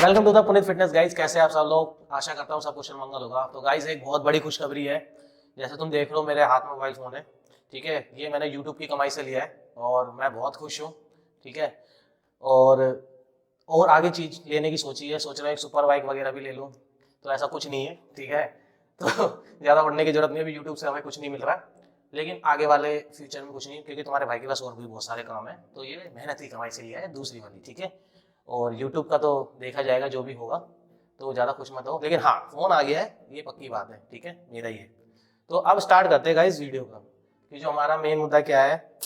Welcome to the Puneet fitness guys. कैसे आप सब लोग? आशा करता हूँ सब कुशल मंगल होगा। तो गाइज एक बहुत बड़ी खुशखबरी है। जैसे तुम देख रहे हो मेरे हाथ में मोबाइल फोन है, ठीक है। ये मैंने यूट्यूब की कमाई से लिया है और मैं बहुत खुश हूँ, ठीक है। और आगे चीज लेने की सोची है, सोच रहा हूँ एक सुपर बाइक वगैरह भी ले लूँ। तो ऐसा कुछ नहीं है, ठीक है। तो ज़्यादा उड़ने की जरूरत नहीं है, अभी यूट्यूब से हमें कुछ नहीं मिल रहा, लेकिन आगे वाले फ्यूचर में कुछ नहीं, क्योंकि तुम्हारे भाई के पास और भी बहुत सारे काम है। तो ये मेहनत की कमाई से लिया है दूसरी वाली, ठीक है। और यूट्यूब का तो देखा जाएगा जो भी होगा, तो ज़्यादा खुश मत हो, लेकिन हाँ फोन आ गया है ये पक्की बात है, ठीक है, मेरा ही है। तो अब स्टार्ट करते हैं गाइस वीडियो का, कि जो हमारा मेन मुद्दा क्या है।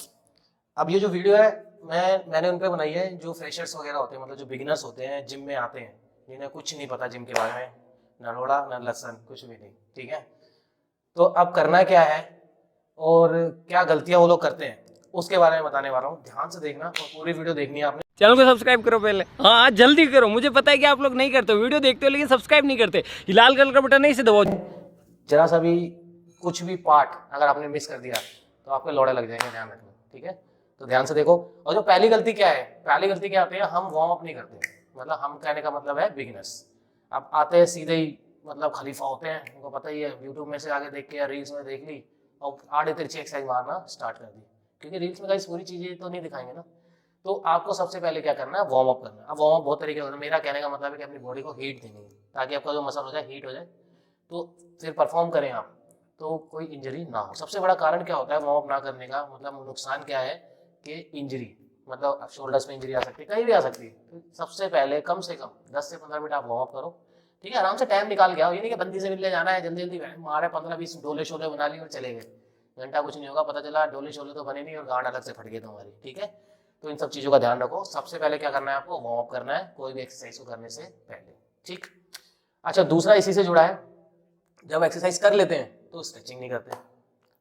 अब ये जो वीडियो है मैंने उन पे बनाई है जो फ्रेशर्स वगैरह होते हैं, मतलब जो बिगिनर्स होते हैं, जिम में आते हैं, जिन्हें कुछ नहीं पता जिम के बारे में, न लोड़ा न लहसन, कुछ भी नहीं, ठीक है। तो अब करना क्या है और क्या गलतियां वो लोग करते हैं, उसके बारे में बताने वाला हूँ। ध्यान से देखना और पूरी वीडियो देखनी है आपने। चैनल को सब्सक्राइब करो पहले। हाँ जल्दी करो, मुझे पता है कि आप लोग नहीं करते हो, वीडियो देखते हो लेकिन सब्सक्राइब नहीं करते। ये लाल कलर का बटन नहीं से दबाओ। जरा सा भी कुछ भी पार्ट अगर आपने मिस कर दिया तो आपके लौड़े लग जाएंगे, ध्यान रखना, ठीक है। तो ध्यान से देखो। और जो पहली गलती क्या है, पहली गलती क्या आती है, हम वार्म अप नहीं करते। मतलब हम कहने का मतलब है बिगिनर्स। अब आते हैं सीधे ही, मतलब खलीफा होते हैं, उनको पता ही है, यूट्यूब में से आगे देख के या रील्स में देख ली और आड़े तिरछी एक्सरसाइज मारना स्टार्ट कर दी, क्योंकि रील्स में गाइस पूरी चीजें तो नहीं दिखाएंगे ना। तो आपको सबसे पहले क्या करना है, वार्म अप करना है। अब वार्म अप बहुत तरीके होते हैं, मेरा कहने का मतलब है कि अपनी बॉडी को हीट देनी है, ताकि आपका जो मसल हो जाए हीट हो जाए, तो फिर परफॉर्म करें आप, तो कोई इंजरी ना हो। सबसे बड़ा कारण क्या होता है वार्म अप ना करने का, मतलब नुकसान क्या है कि इंजरी, मतलब शोल्डर्स में इंजरी आ सकती है, कहीं भी आ सकती है। तो सबसे पहले कम से कम 10 से 15 मिनट आप वार्म अप करो, ठीक है। आराम से टाइम निकाल के आओ, ये नहीं कि बंदी से मिलने जाना है, जल्दी जल्दी मारे 15-20 डोले शोले बना लिए और चले गए, घंटा कुछ नहीं होगा, पता चला डोले शोले तो बने नहीं और गांड अलग से फट गई तुम्हारी, ठीक है। तो इन सब चीज़ों का ध्यान रखो। सबसे पहले क्या करना है, आपको वार्म अप करना है कोई भी एक्सरसाइज को करने से पहले, ठीक। अच्छा, दूसरा इसी से जुड़ा है, जब एक्सरसाइज कर लेते हैं तो स्ट्रेचिंग नहीं करते।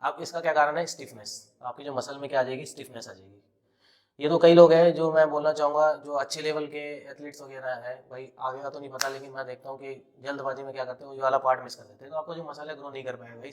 अब इसका क्या कारण है, स्टिफनेस। आपकी जो मसल में क्या आ जाएगी, स्टिफनेस आ जाएगी। ये तो कई लोग हैं, जो मैं बोलना चाहूँगा जो अच्छे लेवल के एथलीट्स वगैरह है, भाई आगे का तो नहीं पता, लेकिन मैं देखता हूँ कि जल्दबाजी में क्या करते हैं, वो ये वाला पार्ट मिस कर देते हैं, तो आपको जो मसल है ग्रो नहीं कर पाएगा भाई।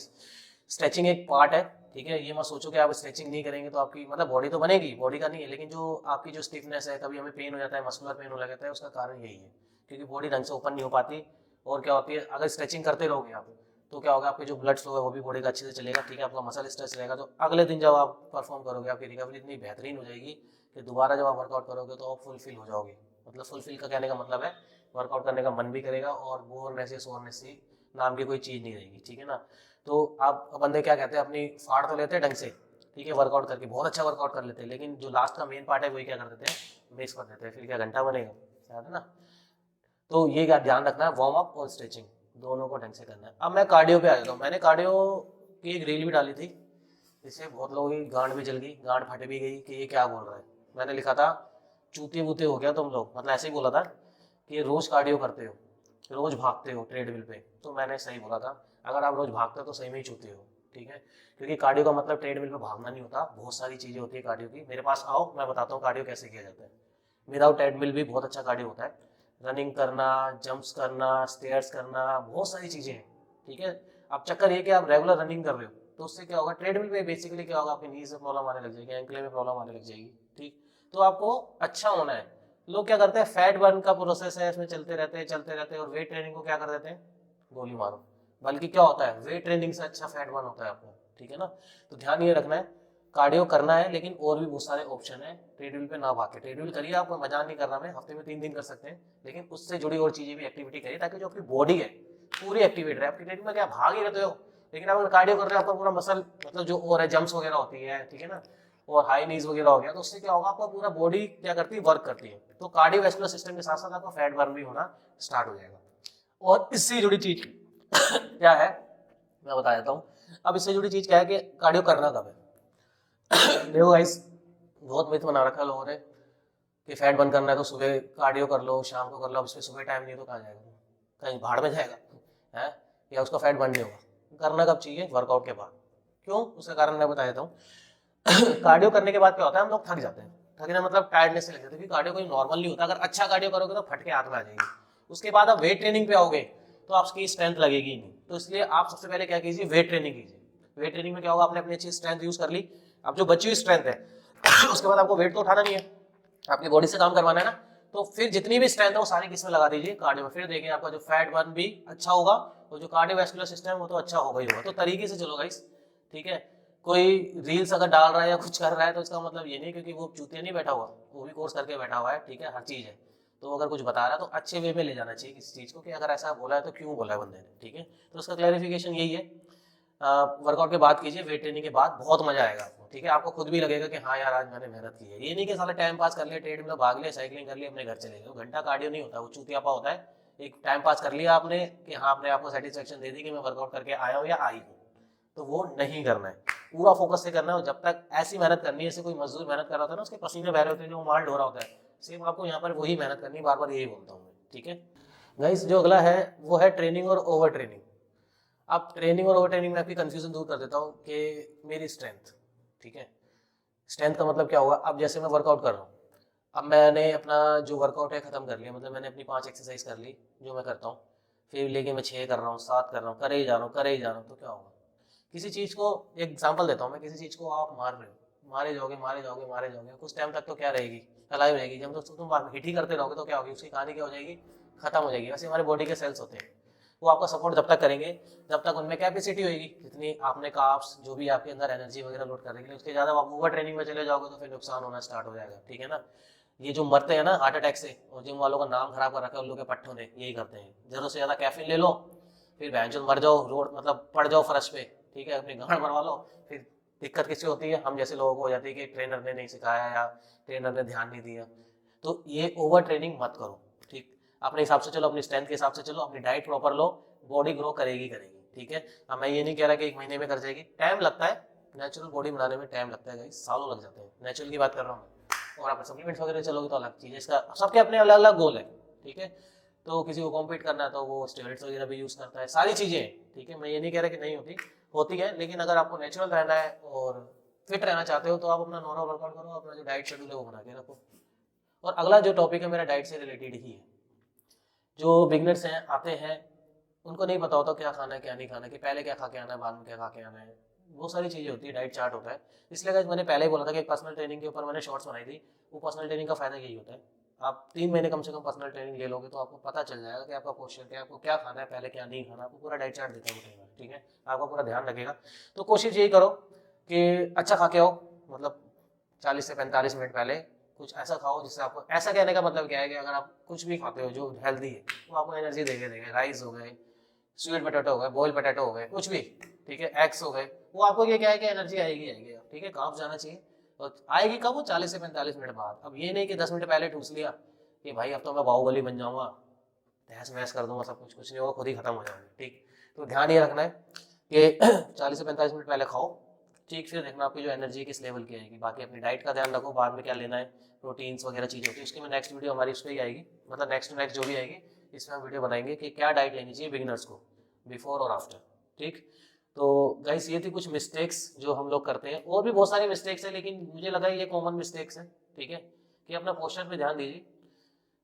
स्ट्रेचिंग एक पार्ट है, ठीक है। ये मत सोचो कि आप स्ट्रेचिंग नहीं करेंगे तो आपकी मतलब बॉडी तो बनेगी, बॉडी का नहीं है, लेकिन जो आपकी जो स्टिफनेस है, कभी हमें पेन हो जाता है, मस्कुलर पेन हो जाता है, उसका कारण यही है, क्योंकि बॉडी ढंग से ओपन नहीं हो पाती। और क्या होती है, अगर स्ट्रेचिंग करते रहोगे आप, तो क्या होगा, आपके जो ब्लड फ्लो है वो भी बॉडी का अच्छे से चलेगा, ठीक है। आपका मसल स्ट्रेच रहेगा, तो अगले दिन जब आप परफॉर्म करोगे, आपकी रिकवरी इतनी बेहतरीन हो जाएगी कि दोबारा जब आप वर्कआउट करोगे तो आप फुलफिल हो जाओगे। मतलब फुलफिल का कहने का मतलब है वर्कआउट करने का मन भी करेगा और बोरनेस या सोरनेस नाम की कोई चीज़ नहीं रहेगी, ठीक है ना। तो आप बंदे क्या कहते हैं, अपनी फाड़ तो लेते हैं ढंग से, ठीक है, वर्कआउट करके बहुत अच्छा वर्कआउट कर लेते हैं, लेकिन जो लास्ट का मेन पार्ट है वही क्या कर देते हैं, मिस कर देते हैं, फिर क्या घंटा बनेगा, याद है ना। तो ये क्या ध्यान रखना है, वार्म अप और स्ट्रेचिंग दोनों को ढंग से करना है। अब मैं कार्डियो पे आ जाता हूँ। मैंने कार्डियो की एक रील भी डाली थी, इससे बहुत लोगों की गांड भी जल गई, गांड फट भी गई कि ये क्या बोल रहा है। मैंने लिखा था चूते वूते हो गया तुम लोग, मतलब ऐसे ही बोला था कि रोज कार्डियो करते हो, रोज भागते हो ट्रेडमिल पे। तो मैंने सही बोला था, अगर आप रोज भागते हो तो सही में ही चूते हो, ठीक है। क्योंकि कार्डियो का मतलब ट्रेडमिल पे भागना नहीं होता, बहुत सारी चीजें होती है कार्डियो की। मेरे पास आओ, मैं बताता हूँ कार्डियो कैसे किया जाता है। विदाउट ट्रेडमिल भी बहुत अच्छा कार्डियो होता है, रनिंग करना, जंप्स करना, स्टेयर्स करना, बहुत सारी चीजें हैं, ठीक है। अब चक्कर ये कि आप रेगुलर रनिंग कर रहे हो, तो उससे क्या होगा, ट्रेडमिल पे बेसिकली क्या होगा, आपके नीज में प्रॉब्लम आने लग जाएगी, एंकल में प्रॉब्लम आने लग जाएगी, ठीक। तो आपको अच्छा होना है। लोग क्या करते हैं, फैट बर्न का प्रोसेस है, इसमें चलते रहते हैं और वेट ट्रेनिंग को क्या कर देते हैं, गोली मारो। बल्कि क्या होता है, वेट ट्रेनिंग से अच्छा फैट बर्न होता है आपको, ठीक है ना। तो ध्यान ये रखना है, कार्डियो करना है, लेकिन और भी बहुत सारे ऑप्शन है। ट्रेडमिल पे ना भागे, ट्रेडमिल करिए, आपको मजाक नहीं कर रहा मैं, हफ्ते में 3 दिन कर सकते हैं, लेकिन उससे जुड़ी और चीजें भी एक्टिविटी करिए, ताकि जो आपकी बॉडी है पूरी एक्टिवेट रहे। आपकी ट्रेडमिल में क्या भाग ही रहते हो, लेकिन अगर कार्डियो कर रहे हो, आपका पूरा मसल, मतलब जो और है, जंप्स वगैरह होती है, ठीक है ना, और हाई नीज वगैरह हो गया, तो उससे क्या होगा, आपका पूरा बॉडी क्या करती है, वर्क करती है। तो कार्डियोवैस्कुलर सिस्टम के साथ साथ आपका फैट बर्न भी होना स्टार्ट हो जाएगा। और इससे जुड़ी चीज क्या है, मैं बता देता हूँ। अब इससे जुड़ी चीज क्या है कि कार्डियो करना कब है। देखो गाइस, बहुत मिथ बना रखा है लोगों ने कि फैट बर्न करना है तो सुबह कार्डियो कर लो, शाम को कर लो। अब इसमें सुबह टाइम नहीं तो कहाँ जाएगा, कहीं भाड़ में जाएगा है, या उसका फैट बर्न नहीं होगा। करना कब चाहिए, वर्कआउट के बाद। क्यों, उसका कारण मैं बता देता हूँ। कार्डियो करने के बाद क्या होता है, हम लोग थक जाते हैं, थकना मतलब टायर्डनेस से लग जाती है, क्योंकि कार्डियो कोई नॉर्मल नहीं होता। अगर अच्छा कार्डियो करोगे तो फट के हाथ में आ जाएगी। उसके बाद आप वेट ट्रेनिंग पे आओगे तो आपकी स्ट्रेंथ लगेगी नहीं। तो इसलिए आप सबसे पहले क्या कीजिए, वेट ट्रेनिंग कीजिए। वेट ट्रेनिंग में क्या होगा, आपने अपनी अच्छी स्ट्रेंथ यूज कर ली, अब जो बची हुई स्ट्रेंथ है उसके बाद आपको वेट तो उठाना नहीं है, अपनी बॉडी से काम करवाना है ना। तो फिर जितनी भी स्ट्रेंथ है वो सारी किस में लगा दीजिए, कार्डियो में। फिर देखिए आपका जो फैट बर्न भी अच्छा होगा और जो कार्डियोवैस्कुलर सिस्टम है वो तो अच्छा होगा ही होगा। तो तरीके से चलो गाइस, ठीक है। कोई रील्स अगर डाल रहा है या कुछ कर रहा है तो इसका मतलब ये नहीं क्योंकि वो चूतिया नहीं बैठा हुआ, वो भी कोर्स करके बैठा हुआ है, ठीक है, हर चीज़ है। तो अगर कुछ बता रहा है तो अच्छे वे में ले जाना चाहिए किसी चीज़ को, कि अगर ऐसा बोला है तो क्यों बोला है बंदे ने, ठीक है। तो उसका क्लैरिफिकेशन यही है। वर्कआउट के बाद कीजिए, वेट ट्रेनिंग के बाद बहुत मजा आएगा आपको, ठीक है। आपको खुद भी लगेगा कि हाँ यार आज मैंने मेहनत की है। ये नहीं कि साला टाइम पास कर लिया, ट्रेडमिल भाग लिया, साइकिलिंग कर लिया, अपने घर चले गए। घंटा कार्डियो नहीं होता, वो चूतियापा होता है। एक टाइम पास कर लिया आपने कि हाँ अपने आपको सेटिस्फेक्शन दे दी कि मैं वर्कआउट करके आया हूँ या आई हूँ, तो वो नहीं करना है। पूरा फोकस से करना है। और जब तक ऐसी मेहनत करनी है, जैसे कोई मजदूर मेहनत कर रहा होता है ना, उसके पसीने बह रहे होते हैं, जो माल ढो रहा होता है, सेम आपको यहाँ पर वही मेहनत करनी है। बार बार यही बोलता हूँ मैं, ठीक है गाइस। जो अगला है वो है ट्रेनिंग और ओवर ट्रेनिंग। अब ट्रेनिंग और ओवर ट्रेनिंग में आपकी कंफ्यूजन दूर कर देता हूँ कि मेरी स्ट्रेंथ, ठीक है। स्ट्रेंथ का मतलब क्या होगा? अब जैसे मैं वर्कआउट कर रहा हूँ, अब मैंने अपना जो वर्कआउट है खत्म कर लिया, मतलब मैंने अपनी 5 एक्सरसाइज कर ली जो मैं करता हूँ, फिर लेके मैं 6 कर रहा हूँ, 7 कर रहा हूँ, करे ही जा रहा हूँ, करे ही जा रहा हूँ, तो क्या होगा? किसी चीज़ को, एक एग्जाम्पल देता हूँ मैं, किसी चीज़ को आप मार रहे हो, मारे जाओगे मारे जाओगे मारे जाओगे, कुछ टाइम तक तो क्या रहेगी, अलाइव रहेगी। जब तो तुम हिट ही करते रहोगे तो क्या होगी, उसकी कहानी क्या हो जाएगी, खत्म हो जाएगी। वैसे हमारे बॉडी के सेल्स होते हैं, वो आपका सपोर्ट जब तक करेंगे जब तक उनमें कैपेसिटी होगी, जितनी आपने कार्ब्स जो भी आपके अंदर एनर्जी वगैरह लोड करने के लिए, उसके ज़्यादा आप ओवर ट्रेनिंग में चले जाओगे तो फिर नुकसान होना स्टार्ट हो जाएगा, ठीक है ना। ये जो मरते हैं ना हार्ट अटैक से, और जिन वालों का नाम खराब कर रखा है उन लोगों के पट्टों ने, यही करते हैं। जरूरत से ज़्यादा कैफीन ले लो, फिर बहन मर जाओ, रोड मतलब पड़ जाओ फर्श पे, ठीक है, अपनी गांड मरवा लो। फिर दिक्कत किससे होती है? हम जैसे लोगों को हो जाती है कि ट्रेनर ने नहीं सिखाया या ट्रेनर ने ध्यान नहीं दिया। तो ये ओवर ट्रेनिंग मत करो, ठीक। अपने हिसाब से चलो, अपनी स्ट्रेंथ के हिसाब से चलो, अपनी डाइट प्रॉपर लो, बॉडी ग्रो करेगी करेगी, ठीक है। अब मैं ये नहीं कह रहा कि 1 महीने में कर जाएगी, टाइम लगता है। नेचुरल बॉडी बनाने में टाइम लगता है गाइस, सालों लग जाते हैं, नेचुरल की बात कर रहा हूँ मैं। और आप सप्लीमेंट्स वगैरह चलोगे तो अलग चीज़ है, इसका सबके अपने अलग अलग गोल है, ठीक है। तो किसी को कॉम्पीट करना है तो वो स्टेरॉइड्स वगैरह भी यूज़ करता है, सारी चीज़ें, ठीक है। मैं ये नहीं कह रहा कि नहीं होती, होती है, लेकिन अगर आपको नेचुरल रहना है और फिट रहना चाहते हो तो आप अपना नॉर्मल वर्कआउट करो, अपना जो डाइट शेड्यूल है वो बना के रखो। और अगला जो टॉपिक है मेरा डाइट से रिलेटेड ही है। जो बिगनर्स हैं, आते हैं, उनको नहीं पता होता क्या खाना है क्या नहीं खाना है, कि पहले क्या खा के आना है बाद में क्या खा के आना है। बहुत सारी चीज़ें होती है, डाइट चार्ट होता है। इसलिए गाइस मैंने पहले ही बोला था कि पर्सनल ट्रेनिंग के ऊपर मैंने शॉर्ट्स बनाई थी। वो पर्सनल ट्रेनिंग का फायदा यही होता है, आप 3 महीने कम से कम पर्सनल ट्रेनिंग ले लोगे तो आपको पता चल जाएगा कि आपका पोस्चर क्या है, आपको क्या खाना है पहले क्या नहीं खाना। आपको पूरा डाइट चार्ट देता है, ठीक है, आपका पूरा ध्यान रखेगा। तो कोशिश यही करो कि अच्छा खा के आओ, मतलब 40 से 45 मिनट पहले कुछ ऐसा खाओ जिससे आपको, ऐसा कहने का मतलब क्या है कि अगर आप कुछ भी खाते हो जो हेल्दी है वो आपको एनर्जी देंगे। राइस हो गए, स्वीट पोटैटो हो गए, बॉयल पोटैटो हो गए, कुछ भी, ठीक है, एग्स हो गए, वो आपको ये क्या है कि एनर्जी आएगी आएगी, ठीक है, काफ जाना चाहिए। और आएगी कब? वो 40 से 45 मिनट बाद। अब ये नहीं कि 10 मिनट पहले ठूस लिया कि भाई अब तो मैं बाहुबली बन जाऊंगा, तहस महस कर दूंगा सब कुछ, कुछ नहीं होगा, खुद ही खत्म हो जाएंगे, ठीक। तो ध्यान ये रखना है कि 40 से 45 मिनट पहले खाओ, ठीक। फिर देखना आपकी जो एनर्जी किस लेवल की आएगी। बाकी अपनी डाइट का ध्यान रखो, बाद में क्या लेना है, प्रोटीन्स वगैरह चीज़ होती है, उसकी मैं नेक्स्ट वीडियो हमारी उस पर ही आएगी, मतलब नेक्स्ट टू नेक्स्ट जो भी आएगी इसमें हम वीडियो बनाएंगे कि क्या डाइट लेनी चाहिए बिगिनर्स को, बिफोर और आफ्टर, ठीक। तो गाइस ये थी कुछ मिस्टेक्स जो हम लोग करते हैं, और भी बहुत सारी मिस्टेक्स है, लेकिन मुझे लगा ये कॉमन मिस्टेक्स हैं, ठीक है, कि अपना पोस्चर पे ध्यान दीजिए।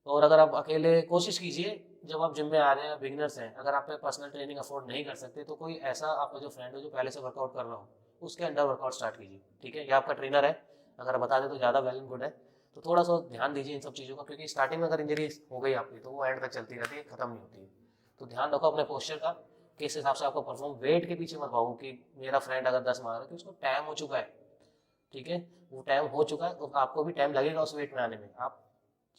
और अगर आप अकेले कोशिश कीजिए, जब आप जिम में आ रहे हैं, बिगिनर्स हैं, अगर आप पर्सनल ट्रेनिंग अफोर्ड नहीं कर सकते तो कोई ऐसा आपका जो फ्रेंड हो जो पहले से वर्कआउट कर रहा हो उसके अंडर वर्कआउट स्टार्ट कीजिए, ठीक है। या आपका ट्रेनर है, अगर बता दे तो ज़्यादा वेल एंड गुड है। तो थोड़ा सा ध्यान दीजिए इन सब चीज़ों का, क्योंकि स्टार्टिंग में अगर इंजरी हो गई आपकी तो वो एंड तक चलती रहती है, खत्म नहीं होती है। तो ध्यान रखो अपने पोस्चर का, किस हिसाब से आपको परफॉर्म, वेट के पीछे मत भागो कि मेरा फ्रेंड अगर 10 मार रहा है तो उसको टाइम हो चुका है, ठीक है, वो टाइम हो चुका है, तो आपको भी टाइम लगेगा उस वेट में आने में। आप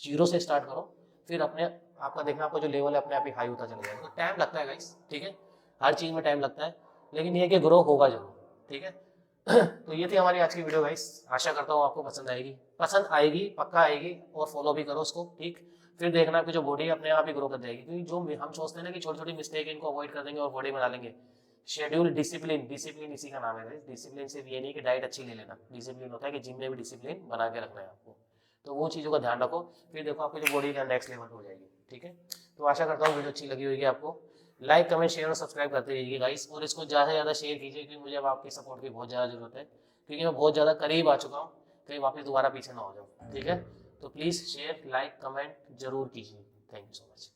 0 से स्टार्ट करो, फिर अपने आपका देखना आपका जो लेवल है अपने आप ही हाई होता चला जाएगा। तो टाइम लगता है गाइस, ठीक है, हर चीज़ में टाइम लगता है, लेकिन ये कि ग्रो होगा जरूर, ठीक है। तो ये थी हमारी आज की वीडियो गाइस, आशा करता हूँ आपको पसंद आएगी, पक्का आएगी, और फॉलो भी करो उसको, ठीक। फिर देखना आपकी जो बॉडी है अपने आप ही ग्रो कर जाएगी, क्योंकि जो हम सोचते हैं ना कि छोटी छोटी मिस्टेक इनको अवॉइड कर देंगे और बॉडी बना लेंगे। शेड्यूल, डिसिप्लिन इसी का नाम है। डिसिप्लिन सिर्फ ये नहीं कि डाइट अच्छी ले लेना, डिसिप्लिन होता है कि जिम में भी डिसिप्लिन बना के रखना है आपको। तो वो चीज़ों का ध्यान रखो, फिर देखो आपकी जो बॉडी का नेक्स्ट लेवल हो जाएगी, ठीक है। तो आशा करता हूँ वीडियो अच्छी लगी होगी आपको। लाइक, कमेंट, शेयर और सब्सक्राइब करते रहिए गाइस, और इसको ज़्यादा से ज़्यादा शेयर कीजिए, क्योंकि मुझे अब आपकी सपोर्ट की बहुत ज़्यादा जरूरत है, क्योंकि मैं बहुत ज़्यादा करीब आ चुका हूँ, कहीं वापस दोबारा पीछे ना हो जाऊँ, ठीक है। तो प्लीज़ शेयर, लाइक, कमेंट जरूर कीजिए। Thank you so much.